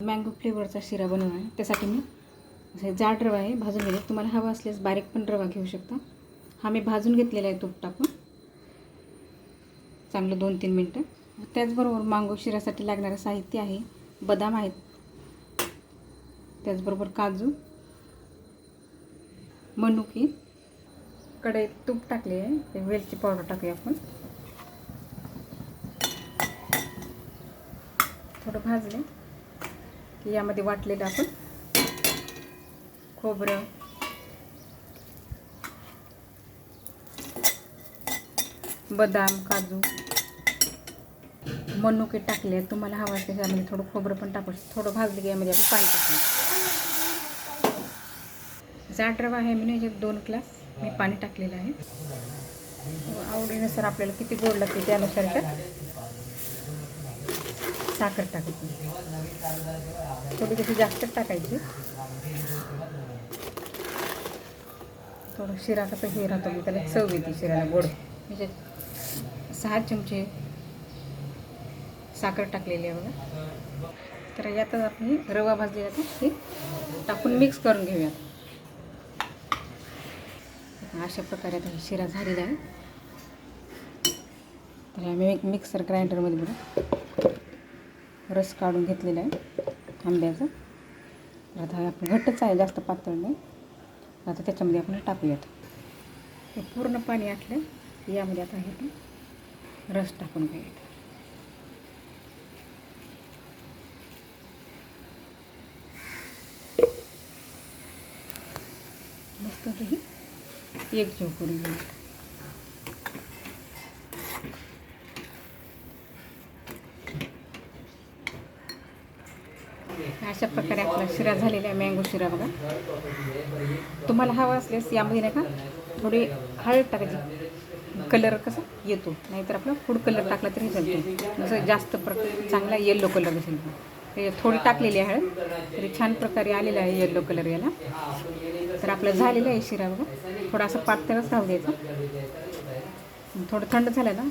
Mango फ्लेवरचा शिरा बनवणार आहे. त्यासाठी मी असे जाड रवा आहे भाजून घेतला. तुम्हाला हवा असल्यास बारीक पण रवा घेऊ शकता. हा मी भाजून घेतलेला आहे तूप टाकून चांगलं 2-3 मिनटं. त्याचबरोबर मँगो शिऱ्यासाठी लागणारं साहित्य आहे. बदाम आहेत, त्याचबरोबर काजू, मनुके, कढईत तूप टाकले आहे. ते वेलची पावडर टाकूया आपण. थोडं भाजले की यामध्ये वाटलेलं आपण खोबरं, बदाम, काजू, मनुके टाकले. तुम्हाला हवं असेल त्यामध्ये थोडं खोबरं पण टाकू. थोडं भाजले की यामध्ये आपण पाणी टाकू. जाड रवा आहे मी याच्यात 2 ग्लास मी पाणी टाकलेलं आहे. आवडीनुसार आपल्याला किती गोड लागते त्यानुसार साखर टाकायची. थोडी कशी जास्त टाकायची. थोडं शिरा कसं हे राहतो मी त्याला चव येते शिऱ्याला गोड. म्हणजे 6 चमचे साखर टाकलेली आहे बघा. तर यातच आपण रवा भाजलेला हे टाकून मिक्स करून घेऊयात. अशा प्रकारे आता शिरा झालेला आहे. तर आम्ही एक मिक्सर ग्राइंडरमध्ये बघा रस काढून घेतलेला आहे आंब्याचा. आता आपण घट्टच आहे, जास्त पातळ नाही. आता त्याच्यामध्ये आपण टाकूयात. हे पूर्ण पाणी आटलं. यामध्ये आता हे आपण रस टाकून घेऊयात. मस्त ही एक जीव करून घेऊयात. अशा प्रकारे आपला शिरा झालेला आहे, मँगो शिरा बघा. तुम्हाला हवा असल्यास यामध्ये नाही का थोडी हळद टाकायची. कलर कसा येतो, नाहीतर आपला फूड कलर टाकला तरी चालतो. जसं जास्त चांगला येल्लो कलर दिसेल ते थोडी टाकलेली आहे हळद, तरी छान प्रकारे आलेला आहे येल्लो कलर याला. तर आपलं झालेलं आहे शिरा बघा. थोडा असं पातळच राहू द्यायचा. थोडं थंड झालं ना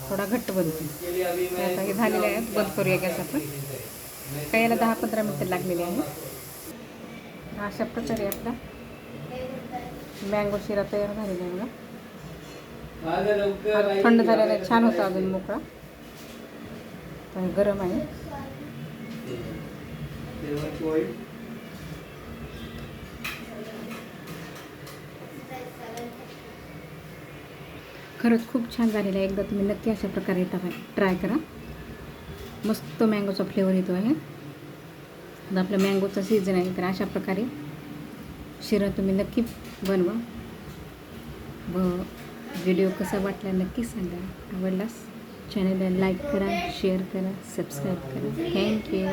थोडा घट्ट बनतो. आता हे झालेलं आहे, बंद करूया गॅस आपण. काही याला 10-15 मिनटं लागलेली आहे. अशा प्रकारे आपला मँगो शिरा तयार झालेला आहे बघा. थंड झालेला छान होता, अजून मोकळा. तर गरम आहे. खरंच खूप छान झालेलं आहे. एकदा तुम्ही नक्की अशा प्रकारे ट्राय करा. मस्त मँगोचा फ्लेवर येतो आहे. आपलं मँगोचा सीझन आहे, तर अशा प्रकारे शिरा तुम्ही नक्की बनवा. व्हिडिओ कसा वाटला नक्की सांगा. आवडल्यास चॅनलला लाईक करा, शेअर करा, सबस्क्राईब करा. थँक्यू.